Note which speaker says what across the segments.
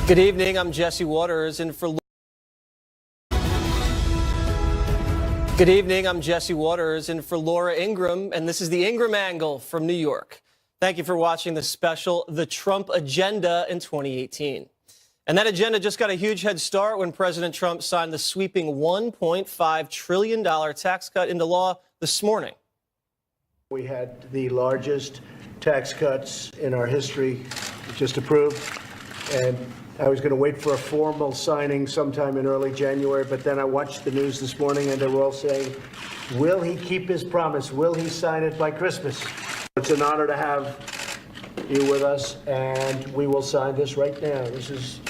Speaker 1: Good evening. I'm Jesse Waters in for Good evening. I'm Jesse Waters in for Laura Ingraham, and this is the Ingraham Angle from New York. Thank you for watching the special The Trump Agenda in 2018. And that agenda just got a huge head start when President Trump signed the sweeping $1.5 trillion tax cut into law this morning.
Speaker 2: We had the largest tax cuts in our history just approved, and I was going to wait for a formal signing sometime in early January, but then I watched the news this morning and they were all saying, will he keep his promise? Will he sign it by Christmas? It's an honor to have you with us, and we will sign this right now. This is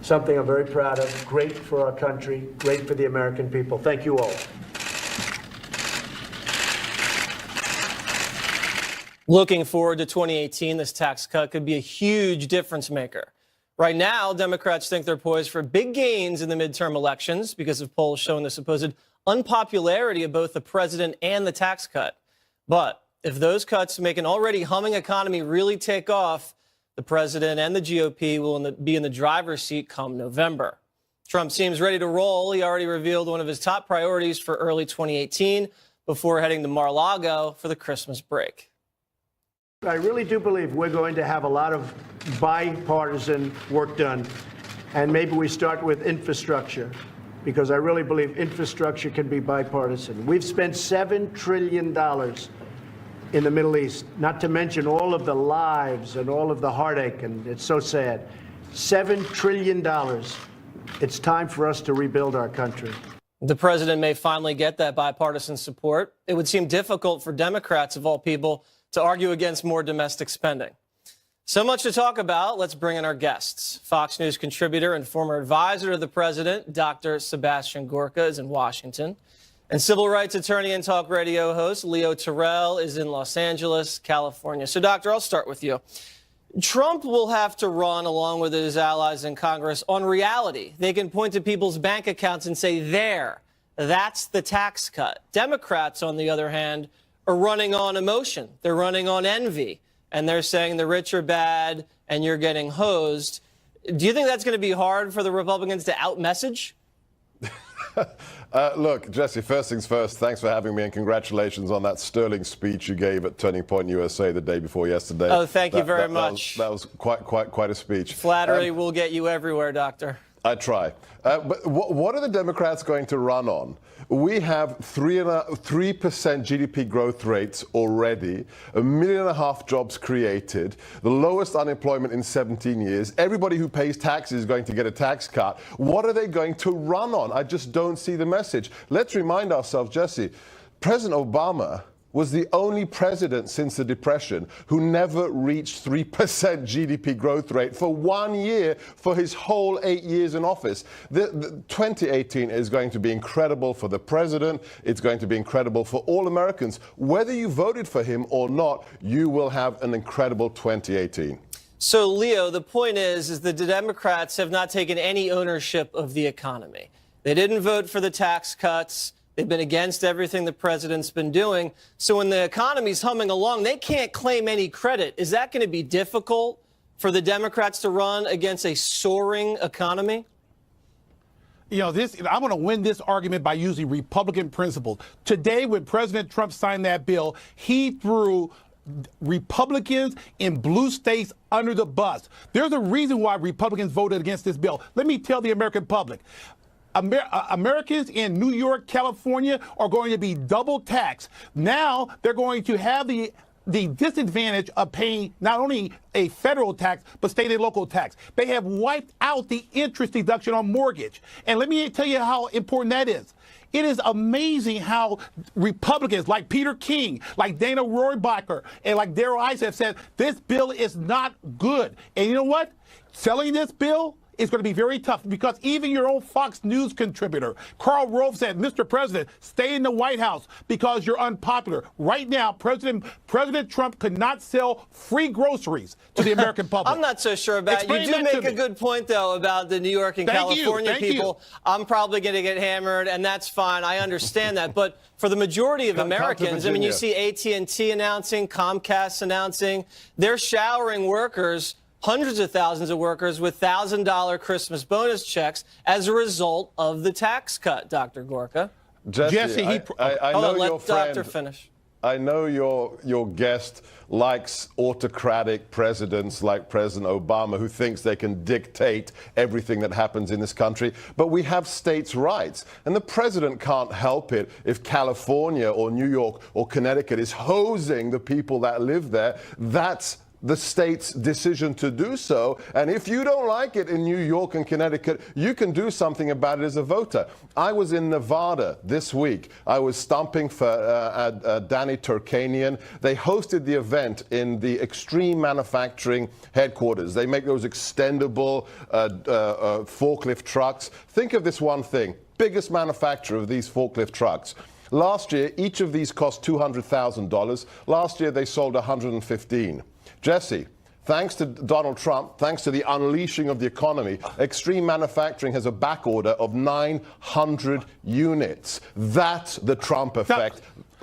Speaker 2: something I'm very proud of. Great for our country, great for the American people. Thank you all.
Speaker 1: Looking forward to 2018, this tax cut could be a huge difference maker. Right now, Democrats think they're poised for big gains in the midterm elections because of polls showing the supposed unpopularity of both the president and the tax cut. But if those cuts make an already humming economy really take off, the president and the GOP will be in the driver's seat come November. Trump seems ready to roll. He already revealed one of his top priorities for early 2018 before heading to Mar-a-Lago for the Christmas break.
Speaker 2: I really do believe we're going to have a lot of bipartisan work done, and maybe we start with infrastructure, because I really believe infrastructure can be bipartisan. We've spent $7 trillion in the Middle East, not to mention all of the lives and all of the heartache, and it's so sad. $7 trillion. It's time for us to rebuild our country.
Speaker 1: The president may finally get that bipartisan support. It would seem difficult for Democrats, of all people, to argue against more domestic spending. So much to talk about. Let's bring in our guests. Fox News contributor and former advisor to the president, Dr. Sebastian Gorka, is in Washington. And civil rights attorney and talk radio host Leo Terrell is in Los Angeles, California. So, Doctor, I'll start with you. Trump will have to run, along with his allies in Congress, on reality. They can point to people's bank accounts and say, there, that's the tax cut. Democrats, on the other hand, are running on emotion. They're running on envy. And they're saying the rich are bad and you're getting hosed. Do you think that's going to be hard for the Republicans to out-message?
Speaker 3: Look, Jesse, first things first, thanks for having me, and congratulations on that sterling speech you gave at Turning Point USA the day before yesterday.
Speaker 1: Oh, thank you very much.
Speaker 3: That was quite a speech.
Speaker 1: Flattery will get you everywhere, Doctor.
Speaker 3: I try. But what are the Democrats going to run on? We have 3% GDP growth rates already, 1.5 million jobs created, the lowest unemployment in 17 years. Everybody who pays taxes is going to get a tax cut. What are they going to run on? I just don't see the message. Let's remind ourselves, Jesse, President Obama was the only president since the Depression who never reached 3% GDP growth rate for 1 year for his whole 8 years in office. The 2018 is going to be incredible for the president. It's going to be incredible for all Americans. Whether you voted for him or not, you will have an incredible 2018.
Speaker 1: So, Leo, the point is the Democrats have not taken any ownership of the economy. They didn't vote for the tax cuts. They've been against everything the president's been doing. So when the economy's humming along, they can't claim any credit. Is that going to be difficult for the Democrats to run against a soaring economy?
Speaker 4: You know, I'm going to win this argument by using Republican principles. Today, when President Trump signed that bill, he threw Republicans in blue states under the bus. There's a reason why Republicans voted against this bill. Let me tell the American public. Americans in New York, California are going to be double taxed. Now they're going to have the disadvantage of paying not only a federal tax, but state and local tax. They have wiped out the interest deduction on mortgage. And let me tell you how important that is. It is amazing how Republicans like Peter King, like Dana Rohrabacher, and like Darrell Issa have said, this bill is not good. And you know what? Selling this bill is going to be very tough, because even your own Fox News contributor, Karl Rove, said, Mr. President, stay in the White House because you're unpopular. Right now, President Trump could not sell free groceries to the American public.
Speaker 1: I'm not so sure about it. You do make a good point, though, about the New York and California people. I'm probably going to get hammered, and that's fine. I understand that. But for the majority of Americans, I mean, you see AT&T announcing, Comcast announcing, they're showering workers hundreds of thousands of workers with $1,000 Christmas bonus checks as a result of the tax cut, Dr. Gorka.
Speaker 3: Jesse, I
Speaker 1: Hold
Speaker 3: know
Speaker 1: on, let
Speaker 3: your
Speaker 1: the doctor
Speaker 3: friend.
Speaker 1: finish.
Speaker 3: I know your guest likes autocratic presidents like President Obama, who thinks they can dictate everything that happens in this country. But we have states' rights, and the president can't help it if California or New York or Connecticut is hosing the people that live there. That's the state's decision to do so. And if you don't like it in New York and Connecticut, you can do something about it as a voter. I was in Nevada this week. I was stumping for Danny Turkanian. They hosted the event in the Extreme Manufacturing headquarters. They make those extendable forklift trucks. Think of this one thing. Biggest manufacturer of these forklift trucks. Last year, each of these cost $200,000. Last year, they sold 115. Jesse, thanks to Donald Trump, thanks to the unleashing of the economy, Extreme Manufacturing has a back order of 900 units. That's the Trump effect.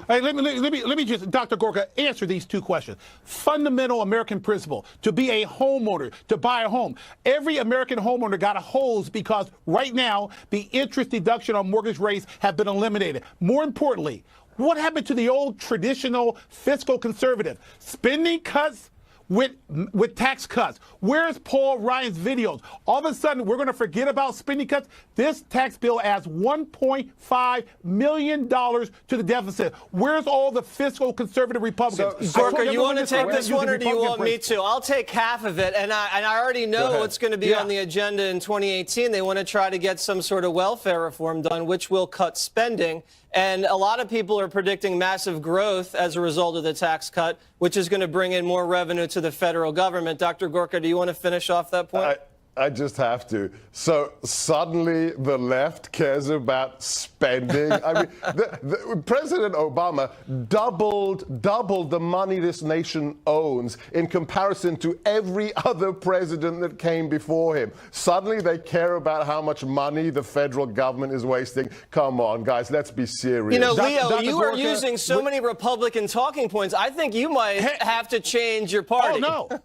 Speaker 4: Hey, let me just, Dr. Gorka, answer these two questions. Fundamental American principle, to be a homeowner, to buy a home. Every American homeowner got a hose because right now the interest deduction on mortgage rates have been eliminated. More importantly, what happened to the old traditional fiscal conservative? Spending cuts with tax cuts. Where's Paul Ryan's videos? All of a sudden, we're going to forget about spending cuts. This tax bill adds $1.5 million to the deficit. Where's all the fiscal conservative Republicans?
Speaker 1: Gorka, you want to take this one, or do you want me to? I'll take half of it, and I already know what's going to be on the agenda in 2018. They want to try to get some sort of welfare reform done, which will cut spending. And a lot of people are predicting massive growth as a result of the tax cut, which is going to bring in more revenue to the federal government. Dr. Gorka, do you want to finish off that point?
Speaker 3: I just have to. So suddenly the left cares about spending. I mean, President Obama doubled the money this nation owns in comparison to every other president that came before him. Suddenly they care about how much money the federal government is wasting. Come on, guys, let's be serious.
Speaker 1: You know, Leo, you are using so many Republican talking points. I think you might have to change your party.
Speaker 4: Oh, no.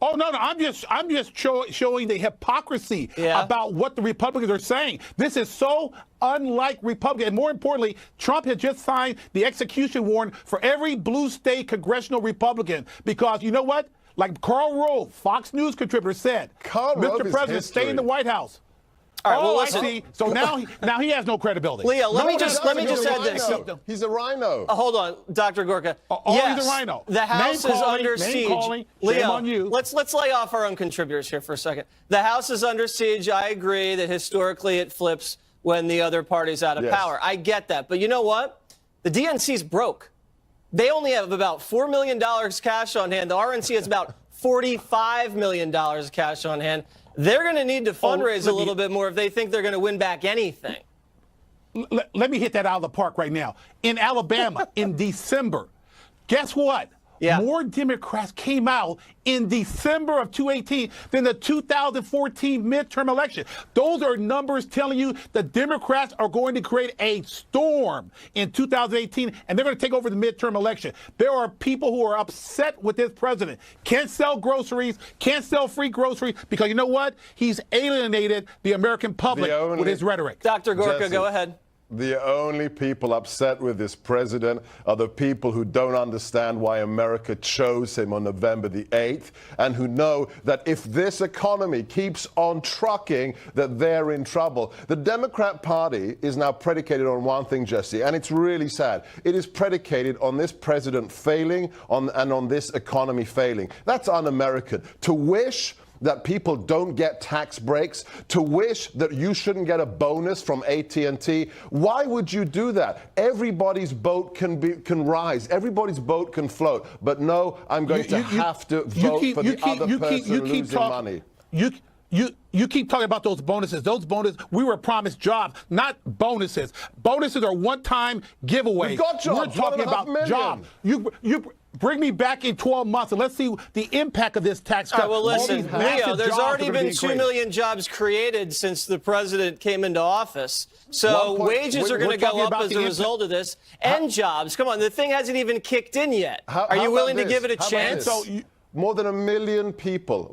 Speaker 4: Oh, no. I'm just showing the hypocrisy about what the Republicans are saying. This is so unlike Republicans. And more importantly, Trump has just signed the execution warrant for every blue state congressional Republican because, you know what? Like Karl Rove, Fox News contributor, said, Mr. President, stay in the White House.
Speaker 1: All right, well,
Speaker 4: I see. So now he has no credibility.
Speaker 1: Leo, let me just add this.
Speaker 3: He's a rhino.
Speaker 1: Hold on, Dr. Gorka.
Speaker 4: Yes, he's a rhino.
Speaker 1: The House is under siege.
Speaker 4: Leo, shame on you.
Speaker 1: Let's lay off our own contributors here for a second. The House is under siege. I agree that historically it flips when the other party's out of power. I get that. But you know what? The DNC's broke. They only have about $4 million cash on hand. The RNC has about $45 million cash on hand. They're going to need to fundraise a little bit more if they think they're going to win back anything.
Speaker 4: Let me hit that out of the park right now. In Alabama, in December, guess what?
Speaker 1: Yeah.
Speaker 4: More Democrats came out in December of 2018 than the 2014 midterm election. Those are numbers telling you the Democrats are going to create a storm in 2018, and they're going to take over the midterm election. There are people who are upset with this president. Can't sell groceries, can't sell free groceries, because you know what? He's alienated the American public with his rhetoric.
Speaker 1: Dr. Gorka, go ahead.
Speaker 3: The only people upset with this president are the people who don't understand why America chose him on November the 8th and who know that if this economy keeps on trucking, that they're in trouble. The Democrat Party is now predicated on one thing, Jesse, and it's really sad. It is predicated on this president failing and on this economy failing. That's un-American. To wish that people don't get tax breaks, to wish that you shouldn't get a bonus from AT&T. Why would you do that? Everybody's boat can rise. Everybody's boat can float. But no, I'm going to have to vote for the other person losing money.
Speaker 4: You keep talking about those bonuses. Those bonuses, we were promised jobs, not bonuses. Bonuses are one-time giveaways.
Speaker 3: We got jobs.
Speaker 4: We're talking about jobs. You bring me back in 12 months and let's see the impact of this tax cut.
Speaker 1: All right, well, listen, Leo, there's already been 2 million jobs created since the president came into office. So wages are going to go up as a result of this, and jobs. Come on, the thing hasn't even kicked in yet. Are you willing to give it a chance?
Speaker 3: more than 1 million people,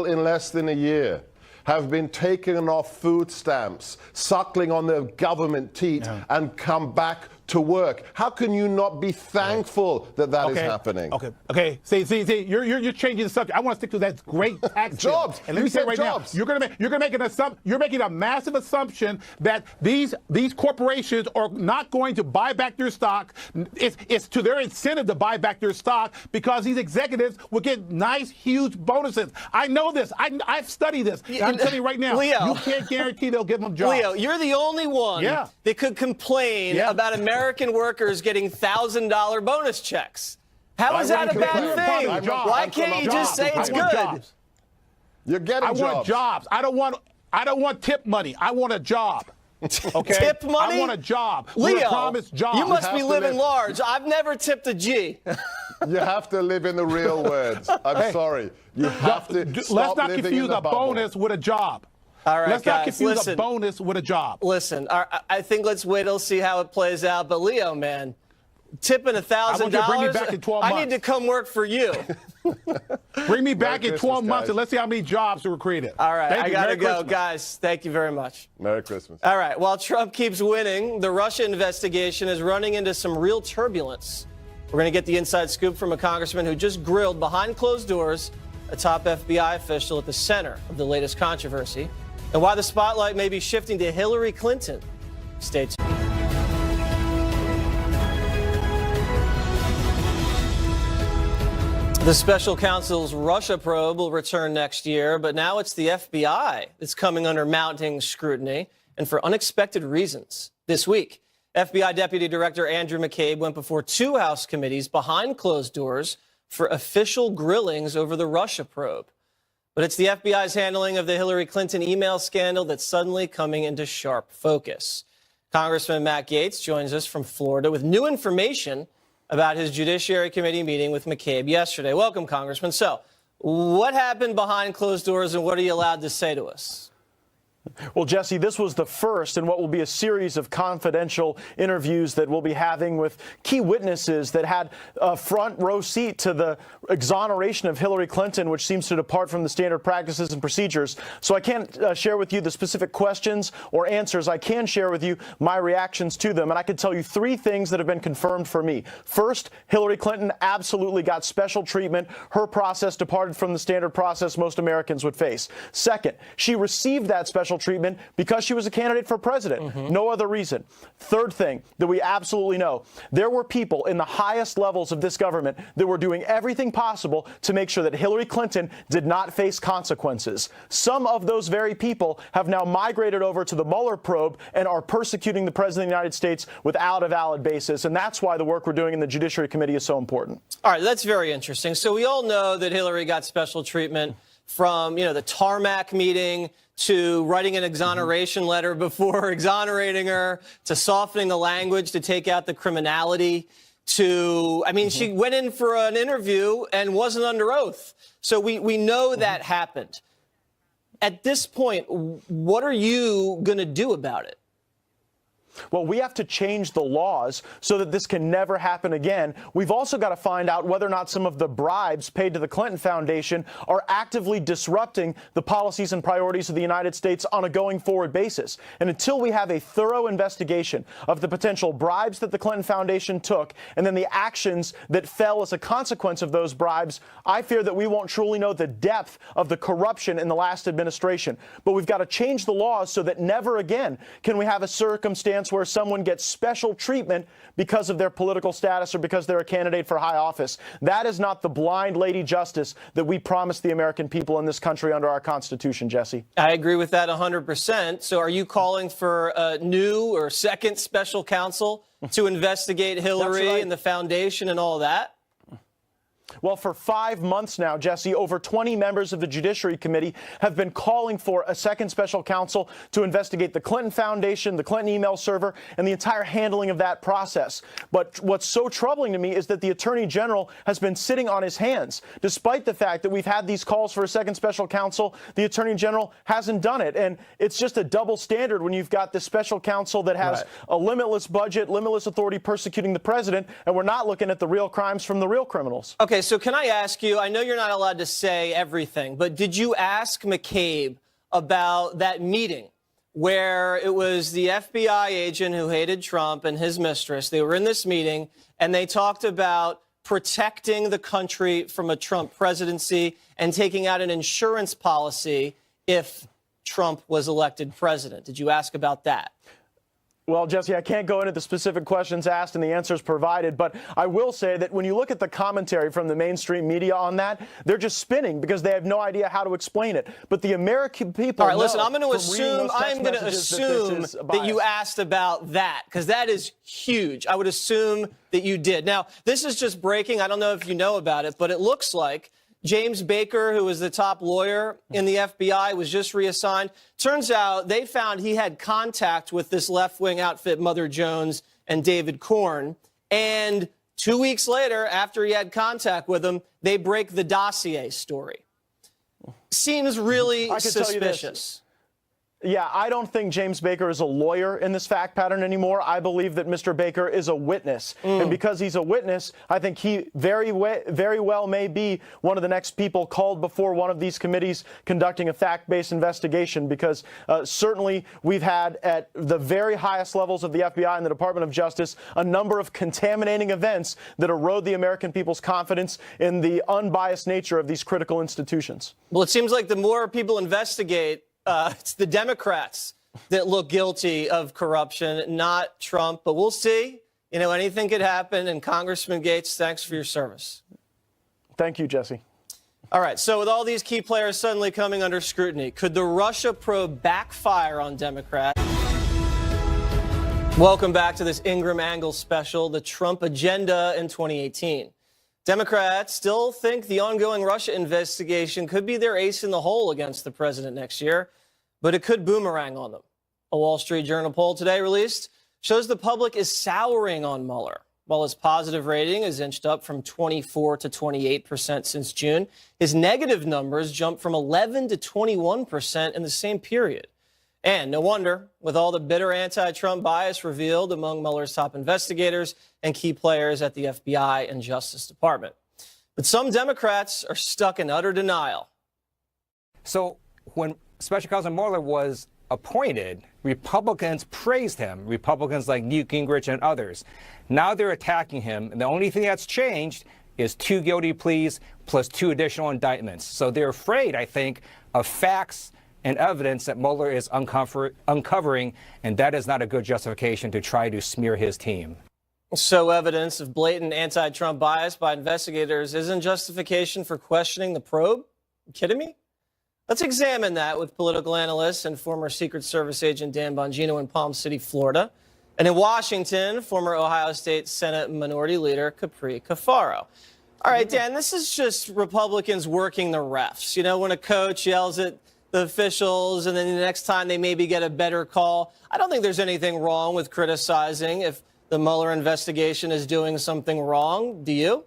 Speaker 3: in less than a year have been taken off food stamps, suckling on their government teat, and come back to work. How can you not be thankful that that is happening?
Speaker 4: Okay. See, you're changing the subject. I want to stick to that great tax
Speaker 3: jobs.
Speaker 4: Bill. And let me say right
Speaker 3: jobs.
Speaker 4: now, you're making a massive assumption that these corporations are not going to buy back their stock. It's to their incentive to buy back their stock because these executives will get nice, huge bonuses. I know this. I've studied this. I'm telling you right now,
Speaker 1: Leo,
Speaker 4: you can't guarantee they'll give them jobs.
Speaker 1: Leo, you're the only one that could complain about American workers getting $1,000 bonus checks. How is that a bad thing? Why can't you just say it's good?
Speaker 3: You're getting jobs.
Speaker 4: I want jobs. I don't want tip money. I want a job. Okay?
Speaker 1: Tip money?
Speaker 4: I want a job.
Speaker 1: Leo,
Speaker 4: promised jobs.
Speaker 1: you must be living large. I've never tipped a G.
Speaker 3: You have to live in the real words. I'm sorry. You have to
Speaker 4: Let's not confuse a bonus with a job.
Speaker 1: All right,
Speaker 4: let's not confuse a bonus with a job.
Speaker 1: Listen, I think let's wait and see how it plays out. But Leo, man, tipping $1,000.
Speaker 4: Bring me back in 12 months.
Speaker 1: I need to come work for you.
Speaker 4: Bring me back in 12 months and let's see how many jobs were created.
Speaker 1: All right, I got to go. Guys, thank you very much.
Speaker 3: Merry Christmas.
Speaker 1: All right, while Trump keeps winning, the Russia investigation is running into some real turbulence. We're going to get the inside scoop from a congressman who just grilled behind closed doors a top FBI official at the center of the latest controversy, and why the spotlight may be shifting to Hillary Clinton. Stay tuned. The special counsel's Russia probe will return next year, but now it's the FBI that's coming under mounting scrutiny, and for unexpected reasons. This week, FBI Deputy Director Andrew McCabe went before two House committees behind closed doors for official grillings over the Russia probe. But it's the FBI's handling of the Hillary Clinton email scandal that's suddenly coming into sharp focus. Congressman Matt Gaetz joins us from Florida with new information about his Judiciary Committee meeting with McCabe yesterday. Welcome, Congressman. So, what happened behind closed doors, and what are you allowed to say to us?
Speaker 5: Well, Jesse, this was the first in what will be a series of confidential interviews that we'll be having with key witnesses that had a front row seat to the exoneration of Hillary Clinton, which seems to depart from the standard practices and procedures. So I can't share with you the specific questions or answers. I can share with you my reactions to them. And I can tell you three things that have been confirmed for me. First, Hillary Clinton absolutely got special treatment. Her process departed from the standard process most Americans would face. Second, she received that special treatment because she was a candidate for president. No other reason. Third thing that we absolutely know, there were people in the highest levels of this government that were doing everything possible to make sure that Hillary Clinton did not face consequences. Some of those very people have now migrated over to the Mueller probe and are persecuting the president of the United States without a valid basis. And that's why the work we're doing in the Judiciary Committee is so important.
Speaker 1: All right, that's very interesting. So we all know that Hillary got special treatment from, the tarmac meeting to writing an exoneration letter before exonerating her, to softening the language to take out the criminality, to, she went in for an interview and wasn't under oath. So we know that happened. At this point, what are you going to do about it?
Speaker 5: Well, we have to change the laws so that this can never happen again. We've also got to find out whether or not some of the bribes paid to the Clinton Foundation are actively disrupting the policies and priorities of the United States on a going forward basis. And until we have a thorough investigation of the potential bribes that the Clinton Foundation took and then the actions that fell as a consequence of those bribes, I fear that we won't truly know the depth of the corruption in the last administration. But we've got to change the laws so that never again can we have a circumstance where someone gets special treatment because of their political status or because they're a candidate for high office. That is not the blind lady justice that we promise the American people in this country under our Constitution, Jesse.
Speaker 1: I agree with that 100%. So are you calling for a new or second special counsel to investigate Hillary and the foundation and all that?
Speaker 5: Well, for 5 months now, Jesse, over 20 members of the Judiciary Committee have been calling for a second special counsel to investigate the Clinton Foundation, the Clinton email server, and the entire handling of that process. But what's so troubling to me is that the Attorney General has been sitting on his hands. Despite the fact that we've had these calls for a second special counsel, the Attorney General hasn't done it. And it's just a double standard when you've got this special counsel that has a limitless budget, limitless authority persecuting the president, and we're not looking at the real crimes from the real criminals.
Speaker 1: Okay, Okay, so can I ask you, I know you're not allowed to say everything, but did you ask McCabe about that meeting where it was the FBI agent who hated Trump and his mistress? They were in this meeting and they talked about protecting the country from a Trump presidency and taking out an insurance policy if Trump was elected president. Did you ask about that?
Speaker 5: Well, Jesse, I can't go into the specific questions asked and the answers provided, but I will say that when you look at the commentary from the mainstream media on that, they're just spinning because they have no idea how to explain it. But the American people.
Speaker 1: All right, listen, I'm going to assume that you asked about that because that is huge. I would assume that you did. Now, this is just breaking. I don't know if you know about it, but it looks like James Baker, who was the top lawyer in the FBI, was just reassigned. Turns out they found he had contact with this left-wing outfit, Mother Jones and David Corn. And 2 weeks later, after he had contact with them, they break the dossier story. Seems really suspicious.
Speaker 5: Yeah, I don't think James Baker is a lawyer in this fact pattern anymore. I believe that Mr. Baker is a witness. And because he's a witness, I think he very well may be one of the next people called before one of these committees conducting a fact-based investigation, because certainly we've had at the very highest levels of the FBI and the Department of Justice a number of contaminating events that erode the American people's confidence in the unbiased nature of these critical institutions.
Speaker 1: Well, it seems like the more people investigate, it's the Democrats that look guilty of corruption, not Trump. But we'll see. You know, anything could happen. And Congressman Gates, thanks for your service. Thank
Speaker 5: you, Jesse.
Speaker 1: All right. So with all these key players suddenly coming under scrutiny, could the Russia probe backfire on Democrats? Welcome back to this Ingraham Angle special, the Trump agenda in 2018. Democrats still think the ongoing Russia investigation could be their ace in the hole against the president next year, but it could boomerang on them. A Wall Street Journal poll today released shows the public is souring on Mueller. While his positive rating is inched up from 24 to 28% since June, his negative numbers jumped from 11 to 21% in the same period. And no wonder, with all the bitter anti-Trump bias revealed among Mueller's top investigators and key players at the FBI and Justice Department. But some Democrats are stuck in utter denial.
Speaker 6: So when Special Counsel Mueller was appointed, Republicans praised him, Republicans like Newt Gingrich and others. Now they're attacking him, and the only thing that's changed is 2 guilty pleas plus 2 additional indictments. So they're afraid, I think, of facts and evidence that Mueller is uncovering, and that is not a good justification to try to smear his team.
Speaker 1: So evidence of blatant anti-Trump bias by investigators isn't justification for questioning the probe? You kidding me? Let's examine that with political analyst and former Secret Service agent Dan Bongino in Palm City, Florida. And in Washington, former Ohio State Senate Minority Leader Capri Cafaro. All right, Dan, this is just Republicans working the refs. You know, when a coach yells at the officials and then the next time they maybe get a better call. I don't think there's anything wrong with criticizing if the Mueller investigation is doing something wrong. Do you?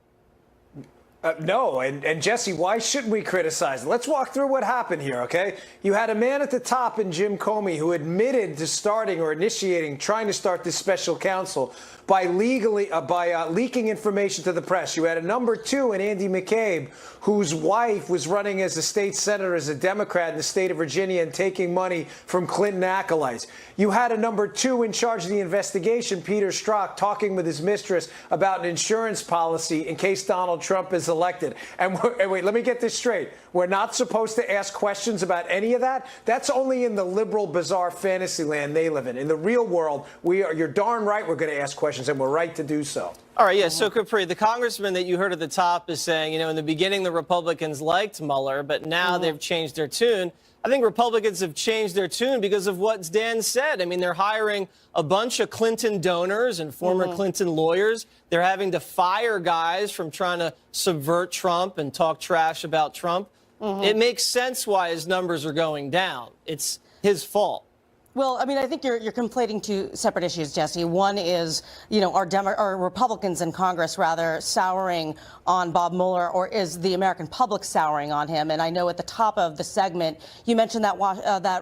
Speaker 7: No, and Jesse, why shouldn't we criticize it? Let's walk through what happened here, okay? You had a man at the top in Jim Comey who admitted to starting or initiating, trying to start this special counsel by leaking information to the press. You had a number 2 in Andy McCabe, whose wife was running as a state senator as a Democrat in the state of Virginia and taking money from Clinton acolytes. You had a number 2 in charge of the investigation, Peter Strzok, talking with his mistress about an insurance policy in case Donald Trump is elected. And wait, let me get this straight. We're not supposed to ask questions about any of that. That's only in the liberal, bizarre fantasy land they live in. In the real world, you're darn right we're going to ask questions, and we're right to do so.
Speaker 1: All right, yeah, so Capri, the congressman that you heard at the top is saying, you know, in the beginning the Republicans liked Mueller, but now they've changed their tune. I think Republicans have changed their tune because of what Dan said. I mean, they're hiring a bunch of Clinton donors and former Clinton lawyers. They're having to fire guys from trying to subvert Trump and talk trash about Trump. It makes sense why his numbers are going down. It's his fault.
Speaker 8: Well, I mean, I think you're conflating 2 separate issues, Jesse. One is, you know, are Republicans in Congress rather souring on Bob Mueller, or is the American public souring on him? And I know at the top of the segment, you mentioned that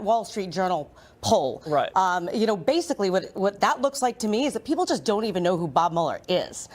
Speaker 8: Wall Street Journal poll.
Speaker 1: Right.
Speaker 8: You know, basically what that looks like to me is that people just don't even know who Bob Mueller is.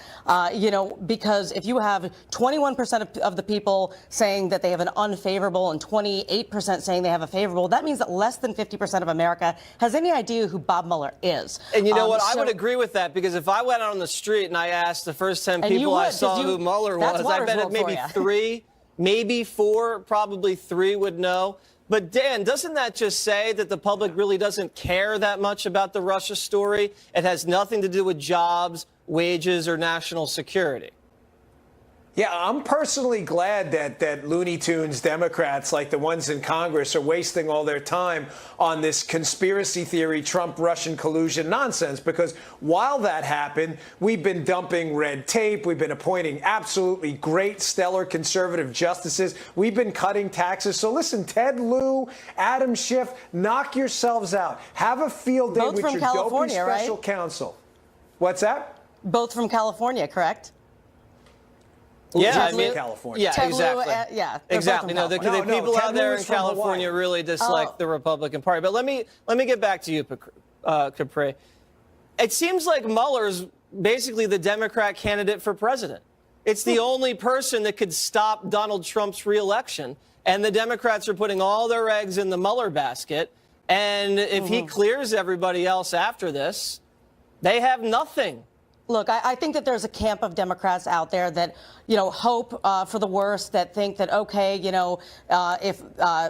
Speaker 8: You know, because if you have 21% of the people saying that they have an unfavorable and 28% saying they have a favorable, that means that less than 50% of America has any idea who Bob Mueller is.
Speaker 1: And you know what? I would agree with that, because if I went out on the street and I asked the first 10 people I saw who Mueller was, I bet it maybe 3, maybe 4, probably 3 would know. But Dan, doesn't that just say that the public really doesn't care that much about the Russia story? It has nothing to do with jobs, wages, or national security.
Speaker 7: Yeah, I'm personally glad that Looney Tunes Democrats, like the ones in Congress, are wasting all their time on this conspiracy theory, Trump-Russian collusion nonsense, because while that happened, we've been dumping red tape. We've been appointing absolutely great, stellar conservative justices. We've been cutting taxes. So listen, Ted Lieu, Adam Schiff, knock yourselves out. Have a field day with your dopey special counsel. What's that?
Speaker 8: Both from California, correct?
Speaker 1: Yeah,
Speaker 7: I mean, California.
Speaker 1: Yeah, exactly. Exactly. No, the people out there in California really dislike the Republican Party. But let me get back to you, Capri. It seems like Mueller's basically the Democrat candidate for president. It's the only person that could stop Donald Trump's reelection, and the Democrats are putting all their eggs in the Mueller basket. And if he clears everybody else after this, they have nothing.
Speaker 8: Look, I think that there's a camp of Democrats out there that, you know, hope for the worst, that think that, okay, you know, if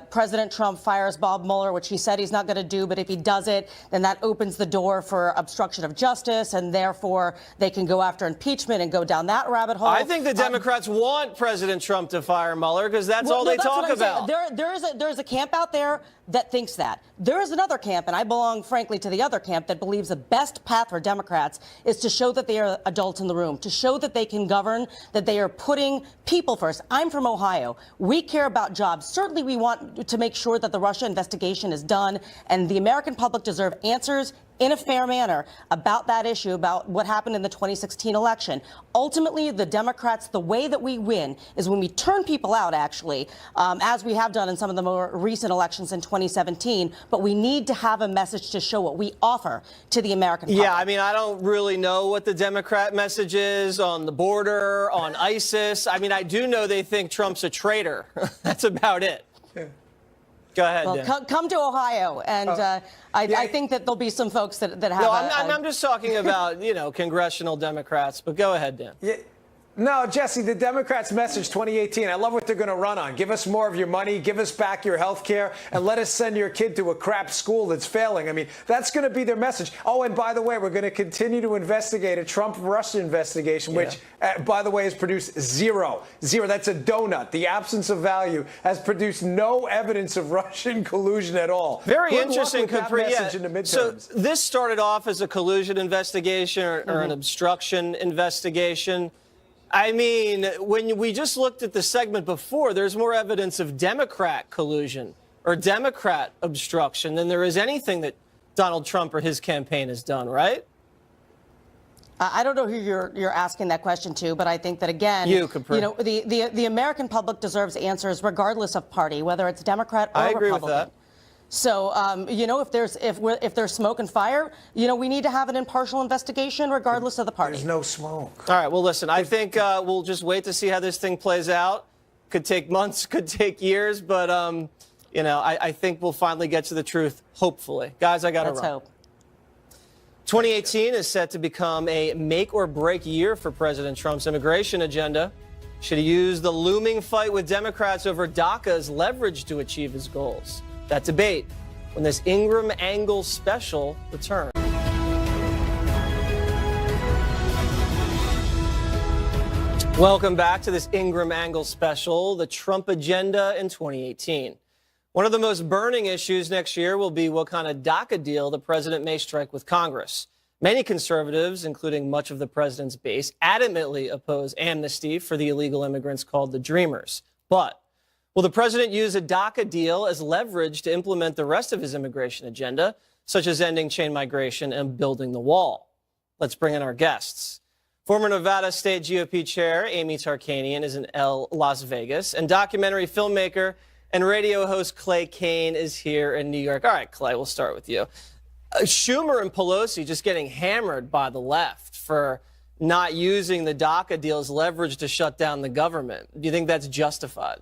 Speaker 8: President Trump fires Bob Mueller, which he said he's not going to do, but if he does it, then that opens the door for obstruction of justice, and therefore they can go after impeachment and go down that rabbit hole.
Speaker 1: I think the Democrats want President Trump to fire Mueller, because that's all they talk about.
Speaker 8: There's a camp out there that thinks that. There is another camp, and I belong, frankly, to the other camp, that believes the best path for Democrats is to show that they are adults in the room, to show that they can govern, that they are putting people first. I'm from Ohio. We care about jobs. Certainly we want to make sure that the Russia investigation is done, and the American public deserve answers in a fair manner about that issue, about what happened in the 2016 election. Ultimately, the Democrats, the way that we win is when we turn people out, actually, as we have done in some of the more recent elections in 2017. But we need to have a message to show what we offer to the American public.
Speaker 1: Yeah, I mean, I don't really know what the Democrat message is on the border, on ISIS. I mean, I do know they think Trump's a traitor. That's about it. Go ahead,
Speaker 8: well,
Speaker 1: Dan.
Speaker 8: come to Ohio, and I think that there'll be some folks that have.
Speaker 1: No, I'm just talking about, you know, congressional Democrats. But go ahead, Dan.
Speaker 7: Yeah. No, Jesse, the Democrats' message 2018, I love what they're going to run on. Give us more of your money, give us back your health care, and let us send your kid to a crap school that's failing. I mean, that's going to be their message. Oh, and by the way, we're going to continue to investigate a Trump-Russia investigation, which, by the way, has produced zero. That's a donut. The absence of value has produced no evidence of Russian collusion at all.
Speaker 1: Very interesting, Capri. So this started off as a collusion investigation or an obstruction investigation. I mean, when we just looked at the segment before, there's more evidence of Democrat collusion or Democrat obstruction than there is anything that Donald Trump or his campaign has done, right?
Speaker 8: I don't know who you're asking that question to, but I think that, again,
Speaker 1: you know,
Speaker 8: the American public deserves answers regardless of party, whether it's Democrat or Republican.
Speaker 1: I agree with that.
Speaker 8: So, you know, if there's smoke and fire, you know, we need to have an impartial investigation regardless of the party.
Speaker 7: There's no smoke.
Speaker 1: All right. Well, listen, I think we'll just wait to see how this thing plays out. Could take months, could take years, but, you know, I think we'll finally get to the truth, hopefully. Guys, I got to run.
Speaker 8: Let's hope.
Speaker 1: 2018 is set to become a make or break year for President Trump's immigration agenda. Should he use the looming fight with Democrats over DACA as leverage to achieve his goals? That debate when this Ingraham Angle special returns. Welcome back to this Ingraham Angle special, the Trump agenda in 2018. One of the most burning issues next year will be what kind of DACA deal the president may strike with Congress. Many conservatives, including much of the president's base, adamantly oppose amnesty for the illegal immigrants called the Dreamers. But will the president use a DACA deal as leverage to implement the rest of his immigration agenda, such as ending chain migration and building the wall? Let's bring in our guests. Former Nevada State GOP Chair Amy Tarkanian is in Las Vegas, and documentary filmmaker and radio host Clay Kane is here in New York. All right, Clay, we'll start with you. Schumer and Pelosi just getting hammered by the left for not using the DACA deal as leverage to shut down the government. Do you think that's justified?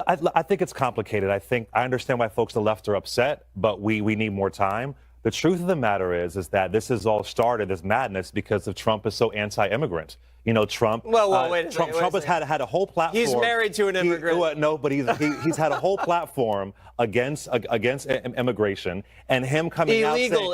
Speaker 9: I think it's complicated. I understand why folks on the left are upset, but we need more time. The truth of the matter is that this has all started, this madness, because of Trump is so anti-immigrant. You know, Trump.
Speaker 1: Well, wait a second.
Speaker 9: Trump has had a whole platform.
Speaker 1: He's married to an immigrant.
Speaker 9: No, but he's had a whole platform against immigration, and him coming out saying illegal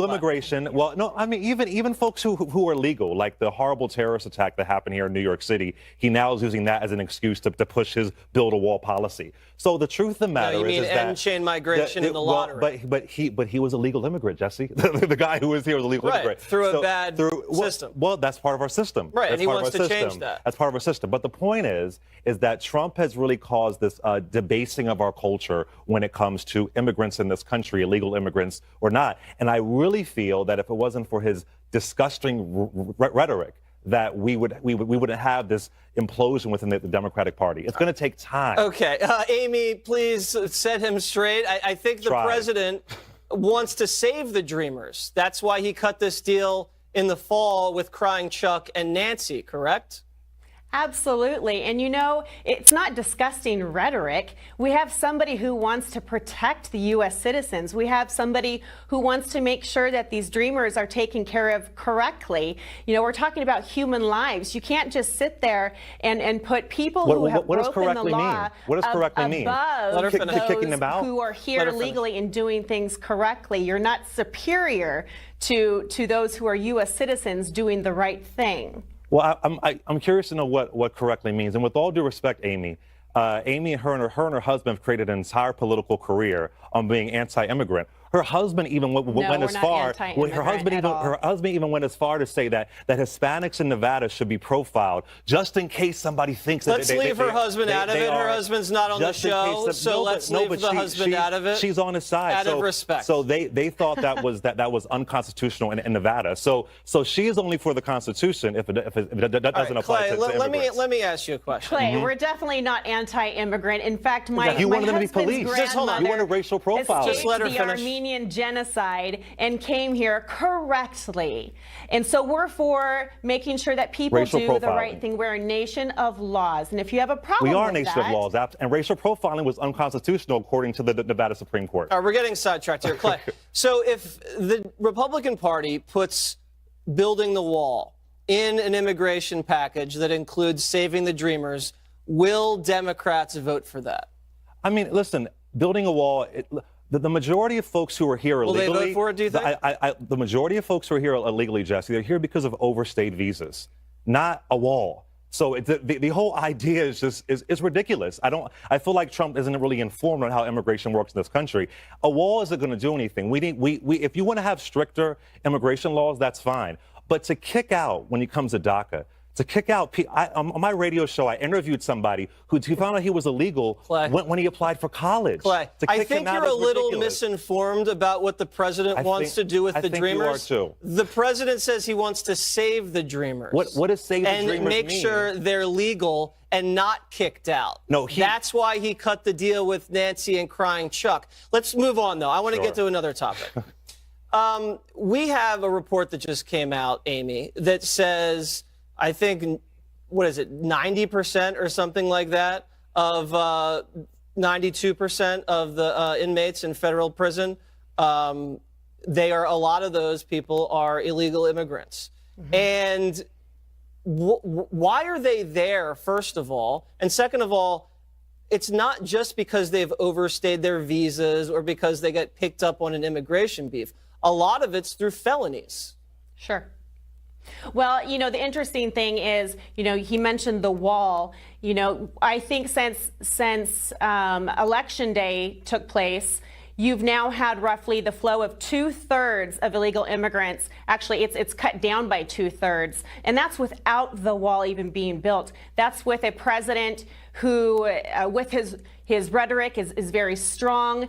Speaker 9: immigration. Well, no, I mean even folks who are legal, like the horrible terrorist attack that happened here in New York City. He now is using that as an excuse to push his build a wall policy. So the truth of the matter
Speaker 1: is
Speaker 9: that
Speaker 1: end chain migration in the lottery.
Speaker 9: But he was a legal immigrant, Jesse. The guy who was here was a legal immigrant
Speaker 1: through a bad system.
Speaker 9: Well, that's part of our system.
Speaker 1: Right, and he wants to change that.
Speaker 9: That's part of our system. But the point is that Trump has really caused this debasing of our culture when it comes to immigrants in this country, illegal immigrants or not. And I really feel that if it wasn't for his disgusting rhetoric, that we wouldn't have this implosion within the Democratic Party. It's going to take time.
Speaker 1: Okay. Amy, please set him straight. I think the president wants to save the Dreamers. That's why he cut this deal in the fall with Crying Chuck and Nancy, correct?
Speaker 10: Absolutely. And you know, it's not disgusting rhetoric. We have somebody who wants to protect the U.S. citizens. We have somebody who wants to make sure that these Dreamers are taken care of correctly. You know, we're talking about human lives. You can't just sit there and put people who have broken the law
Speaker 9: what does correctly mean?
Speaker 10: Above
Speaker 9: Kicking them out?
Speaker 10: who are here legally and doing things correctly. You're not superior to those who are U.S. citizens doing the right thing.
Speaker 9: Well, I'm curious to know what correctly means. And with all due respect, Amy and her husband have created an entire political career on being anti-immigrant. Her husband even went as far. Her husband even went as far to say that Hispanics in Nevada should be profiled, just in case somebody thinks that.
Speaker 1: Let's leave her husband out of it. Her husband's not on the show, so let's leave the husband out of it.
Speaker 9: She's on his side.
Speaker 1: Out of respect.
Speaker 9: So they thought that was unconstitutional in Nevada. So she is only for the Constitution if it doesn't apply to immigrants.
Speaker 1: Let me ask you a question.
Speaker 10: Clay, we're definitely not anti-immigrant. In fact, my
Speaker 9: wanted them to be
Speaker 10: husband's
Speaker 9: police.
Speaker 1: Just hold on.
Speaker 9: You wanted racial profiling.
Speaker 1: Just let her
Speaker 10: the
Speaker 1: finish.
Speaker 10: Armenian genocide and came here correctly. And so we're for making sure that people do the right thing. We're a nation of laws. And if you have a problem
Speaker 9: we are
Speaker 10: with
Speaker 9: a nation of laws, and racial profiling was unconstitutional according to the Nevada Supreme Court.
Speaker 1: All right, we're getting sidetracked here, Clay. So if the Republican Party puts building the wall in an immigration package that includes saving the Dreamers, will Democrats vote for that?
Speaker 9: I mean, listen, building a wall, the majority of folks who are here illegally.
Speaker 1: Will they vote for it, do you think?
Speaker 9: The majority of folks who are here illegally, Jesse, they're here because of overstayed visas, not a wall. So the whole idea is ridiculous. I feel like Trump isn't really informed on how immigration works in this country. A wall isn't going to do anything. If you want to have stricter immigration laws, that's fine. But to kick out when it comes to DACA, to kick out, on my radio show, I interviewed somebody who found out he was illegal when he applied for college.
Speaker 1: Clay, I think you're a little misinformed about what the president wants to do with the Dreamers.
Speaker 9: You are too.
Speaker 1: The president says he wants to save the Dreamers.
Speaker 9: What does save the Dreamers mean?
Speaker 1: And make sure they're legal and not kicked out.
Speaker 9: No,
Speaker 1: that's why he cut the deal with Nancy and Crying Chuck. Let's move on, though. I want to get to another topic. We have a report that just came out, Amy, that says, I think, 90% or something like that of 92% of the inmates in federal prison, a lot of those people are illegal immigrants. Mm-hmm. And why are they there, first of all? And second of all, it's not just because they've overstayed their visas or because they get picked up on an immigration beef. A lot of it's through felonies.
Speaker 10: Sure. Well, you know, the interesting thing is, you know, he mentioned the wall. You know, I think since Election Day took place, you've now had roughly the flow of 2/3 of illegal immigrants. Actually, it's cut down by 2/3, and that's without the wall even being built. That's with a president who, with his rhetoric is very strong,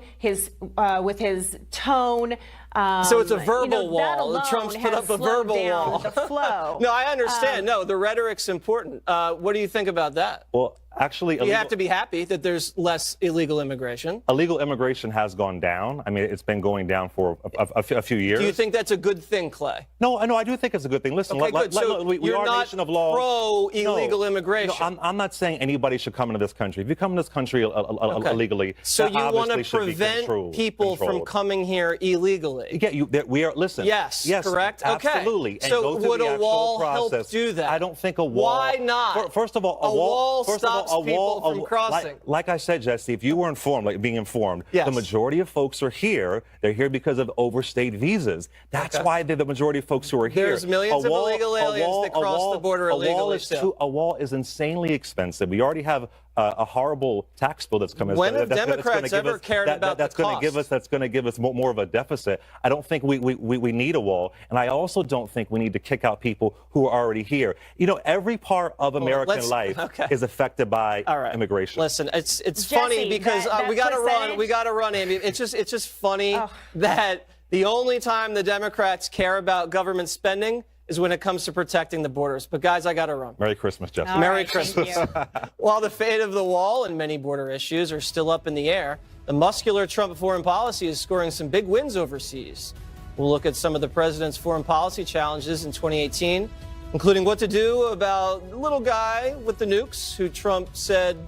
Speaker 10: with his tone.
Speaker 1: So it's a verbal wall. Trump's put up a verbal wall.
Speaker 10: The flow.
Speaker 1: No, I understand. No, the rhetoric's important. What do you think about that?
Speaker 9: Well, Actually,
Speaker 1: You have to be happy that there's less illegal immigration.
Speaker 9: illegal immigration has gone down. I mean, it's been going down for a few years.
Speaker 1: Do you think that's a good thing, Clay?
Speaker 9: No, I do think it's a good thing. Listen,
Speaker 1: Okay, good. So
Speaker 9: we
Speaker 1: you're
Speaker 9: are a
Speaker 1: not
Speaker 9: nation of law.
Speaker 1: pro-illegal immigration.
Speaker 9: No, I'm not saying anybody should come into this country. If you come into this country illegally,
Speaker 1: so
Speaker 9: that
Speaker 1: you want to
Speaker 9: obviously should be
Speaker 1: prevent people from
Speaker 9: controlled.
Speaker 1: coming here illegally?
Speaker 9: Yeah, we are. Listen.
Speaker 1: Yes, correct.
Speaker 9: Absolutely.
Speaker 1: Okay.
Speaker 9: And
Speaker 1: So
Speaker 9: go through
Speaker 1: would
Speaker 9: the
Speaker 1: a
Speaker 9: actual
Speaker 1: wall help
Speaker 9: process.
Speaker 1: do that?
Speaker 9: I don't think a wall.
Speaker 1: Why not?
Speaker 9: First of all,
Speaker 1: a wall stops people from crossing.
Speaker 9: Like I said, Jesse, if you were informed, like being informed,
Speaker 1: Yes.
Speaker 9: the majority of folks are here. They're here because of overstayed visas. That's why they're the majority of folks who are here.
Speaker 1: There's millions of illegal aliens that cross the border illegally.
Speaker 9: A wall is insanely expensive. We already have a horrible tax bill that's coming.
Speaker 1: When have Democrats ever cared about the cost?
Speaker 9: That's going to give us more of a deficit. I don't think we need a wall, and I also don't think we need to kick out people who are already here. You know, every part of American life is affected by immigration.
Speaker 1: Listen, it's
Speaker 10: Jesse,
Speaker 1: funny because
Speaker 10: that
Speaker 1: we got to run.
Speaker 10: percentage-
Speaker 1: We got to run, Amy. It's just funny that the only time the Democrats care about government spending is when it comes to protecting the borders. But guys, I got to run.
Speaker 9: Merry Christmas, Jesse.
Speaker 10: All
Speaker 1: Merry
Speaker 10: right, thank
Speaker 1: Christmas.
Speaker 10: you.
Speaker 1: While the fate of the wall and many border issues are still up in the air, the muscular Trump foreign policy is scoring some big wins overseas. We'll look at some of the president's foreign policy challenges in 2018, including what to do about the little guy with the nukes who Trump said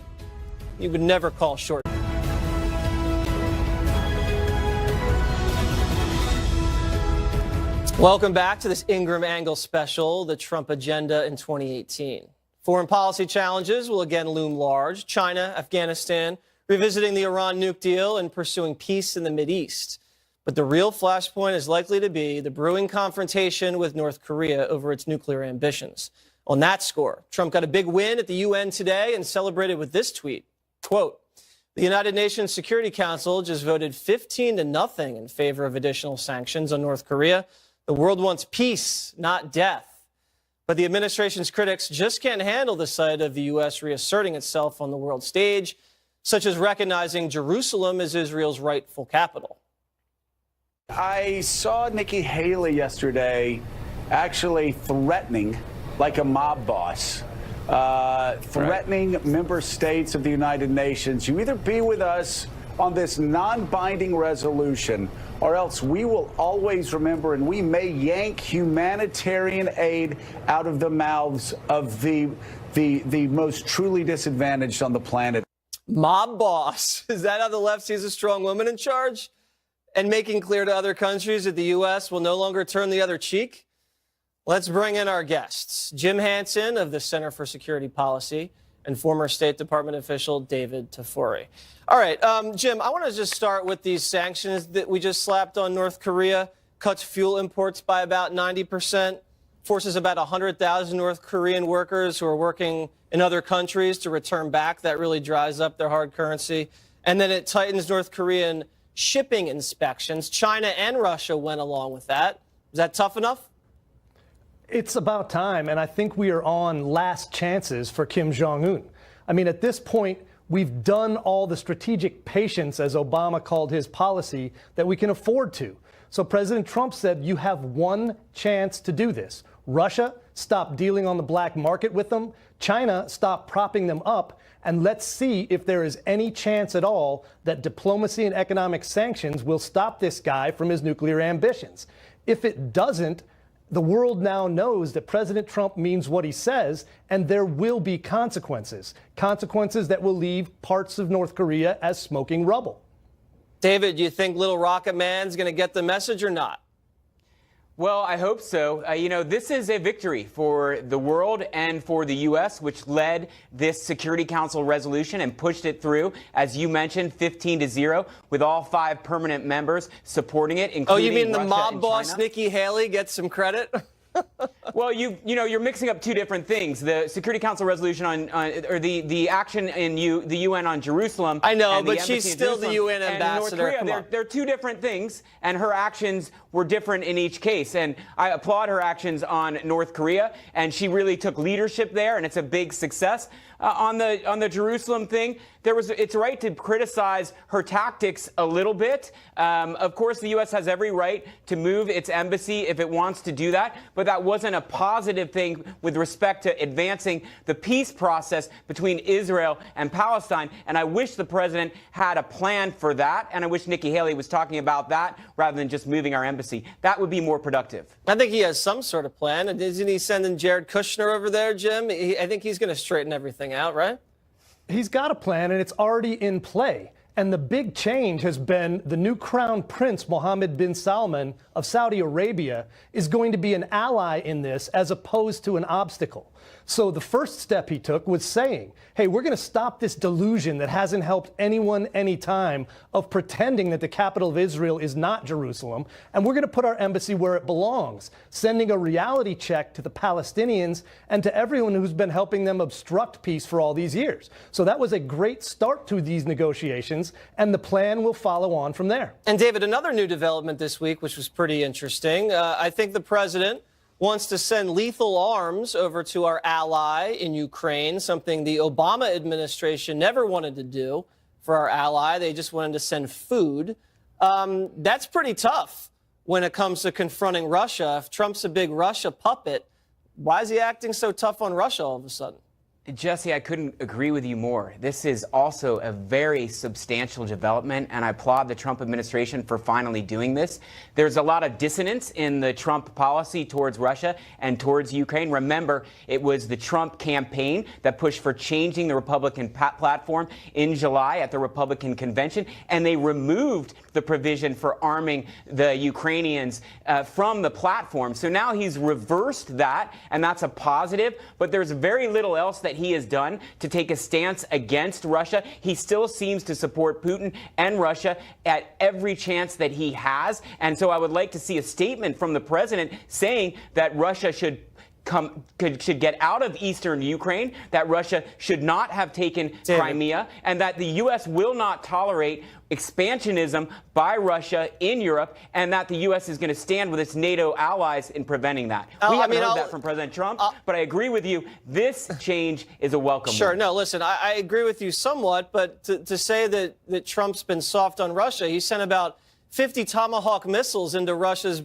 Speaker 1: he would never call short. Welcome back to this Ingraham Angle special, the Trump agenda in 2018. Foreign policy challenges will again loom large. China, Afghanistan, revisiting the Iran nuke deal and pursuing peace in the Mideast. But the real flashpoint is likely to be the brewing confrontation with North Korea over its nuclear ambitions. On that score, Trump got a big win at the UN today and celebrated with this tweet, quote, "The United Nations Security Council just voted 15-0 in favor of additional sanctions on North Korea. The world wants peace, not death." But the administration's critics just can't handle the sight of the U.S. reasserting itself on the world stage, such as recognizing Jerusalem as Israel's rightful capital.
Speaker 11: I saw Nikki Haley yesterday actually threatening, like a mob boss, threatening member states of the United Nations. You either be with us on this non-binding resolution, or else we will always remember, and we may yank humanitarian aid out of the mouths of the most truly disadvantaged on the planet.
Speaker 1: Mob boss. Is that how the left sees a strong woman in charge? And making clear to other countries that the U.S. will no longer turn the other cheek? Let's bring in our guests. Jim Hansen of the Center for Security Policy and former State Department official David Tafuri. All right, Jim, I want to just start with these sanctions that we just slapped on North Korea. Cuts fuel imports by about 90%, forces about 100,000 North Korean workers who are working in other countries to return back. That really dries up their hard currency. And then it tightens North Korean shipping inspections. China and Russia went along with that. Is that tough enough?
Speaker 12: It's about time, and I think we are on last chances for Kim Jong-un. I mean, at this point, we've done all the strategic patience, as Obama called his policy, that we can afford to. So President Trump said, you have one chance to do this. Russia, stop dealing on the black market with them. China, stop propping them up. And let's see if there is any chance at all that diplomacy and economic sanctions will stop this guy from his nuclear ambitions. If it doesn't, the world now knows that President Trump means what he says, and there will be consequences. Consequences that will leave parts of North Korea as smoking rubble.
Speaker 1: David, do you think Little Rocket Man's going to get the message or not?
Speaker 13: Well, I hope so. This is a victory for the world and for the U.S., which led this Security Council resolution and pushed it through, as you mentioned, 15-0, with all 5 permanent members supporting it, including
Speaker 1: you mean the
Speaker 13: Russia
Speaker 1: mob
Speaker 13: and
Speaker 1: boss
Speaker 13: China.
Speaker 1: Nikki Haley gets some credit?
Speaker 13: Well, you're mixing up two different things. The Security Council resolution or the action in the UN on Jerusalem.
Speaker 1: I know,
Speaker 13: and the
Speaker 1: but she's
Speaker 13: embassy in
Speaker 1: still the
Speaker 13: Jerusalem
Speaker 1: UN
Speaker 13: and
Speaker 1: ambassador.
Speaker 13: North Korea, they're two different things, and her actions were different in each case. And I applaud her actions on North Korea, and she really took leadership there, and it's a big success. On the Jerusalem thing, it's right to criticize her tactics a little bit. Of course, the U.S. has every right to move its embassy if it wants to do that, but but that wasn't a positive thing with respect to advancing the peace process between Israel and Palestine. And I wish the president had a plan for that. And I wish Nikki Haley was talking about that rather than just moving our embassy. That would be more productive.
Speaker 1: I think he has some sort of plan. And isn't he sending Jared Kushner over there, Jim? I think he's going to straighten everything out, right?
Speaker 12: He's got a plan, and it's already in play. And the big change has been the new crown prince, Mohammed bin Salman of Saudi Arabia, is going to be an ally in this as opposed to an obstacle. So the first step he took was saying, hey, we're going to stop this delusion that hasn't helped anyone anytime of pretending that the capital of Israel is not Jerusalem, and we're going to put our embassy where it belongs, sending a reality check to the Palestinians and to everyone who's been helping them obstruct peace for all these years. So that was a great start to these negotiations, and the plan will follow on from there.
Speaker 1: And David, another new development this week, which was pretty interesting. I think the president wants to send lethal arms over to our ally in Ukraine, something the Obama administration never wanted to do for our ally. They just wanted to send food. That's pretty tough when it comes to confronting Russia. If Trump's a big Russia puppet, why is he acting so tough on Russia all of a sudden?
Speaker 13: Jesse, I couldn't agree with you more. This is also a very substantial development, and I applaud the Trump administration for finally doing this. There's a lot of dissonance in the Trump policy towards Russia and towards Ukraine. Remember, it was the Trump campaign that pushed for changing the Republican platform in July at the Republican convention, and they removed the provision for arming the Ukrainians from the platform. So now he's reversed that, and that's a positive, but there's very little else that he has done to take a stance against Russia. He still seems to support Putin and Russia at every chance that he has. And so I would like to see a statement from the president saying that Russia should get out of eastern Ukraine, that Russia should not have taken Crimea, and that the U.S. will not tolerate expansionism by Russia in Europe, and that the U.S. is going to stand with its NATO allies in preventing that. We haven't heard that from President Trump, but I agree with you. This change is a welcome one.
Speaker 1: Sure. No, listen, I agree with you somewhat, but to say that Trump's been soft on Russia, he sent about 50 Tomahawk missiles into Russia's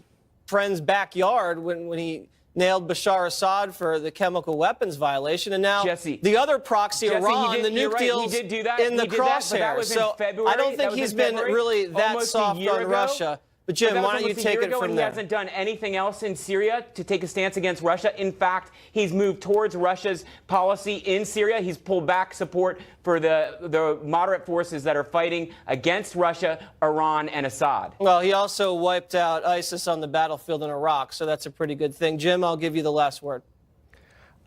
Speaker 1: friend's backyard when he nailed Bashar Assad for the chemical weapons violation, and now the other proxy, Iran, the nuke deal's in the crosshairs. So I don't think he's been really that soft on Russia. But Jim, why don't you take it from there?
Speaker 13: He hasn't done anything else in Syria to take a stance against Russia. In fact, he's moved towards Russia's policy in Syria. He's pulled back support for the moderate forces that are fighting against Russia, Iran, and Assad.
Speaker 1: Well, he also wiped out ISIS on the battlefield in Iraq, so that's a pretty good thing. Jim, I'll give you the last word.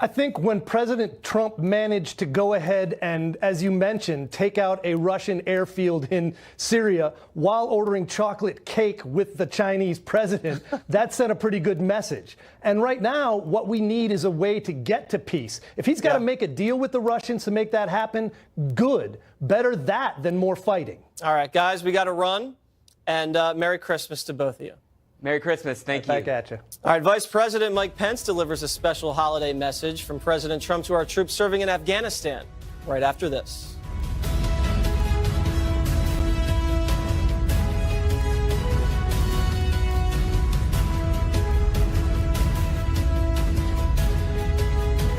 Speaker 12: I think when President Trump managed to go ahead and, as you mentioned, take out a Russian airfield in Syria while ordering chocolate cake with the Chinese president, that sent a pretty good message. And right now, what we need is a way to get to peace. If he's got to make a deal with the Russians to make that happen, good. Better that than more fighting.
Speaker 1: All right, guys, we got to run. And Merry Christmas to both of you.
Speaker 13: Merry Christmas. Thank you.
Speaker 12: Back at you.
Speaker 1: All right, Vice President Mike Pence delivers a special holiday message from President Trump to our troops serving in Afghanistan right after this.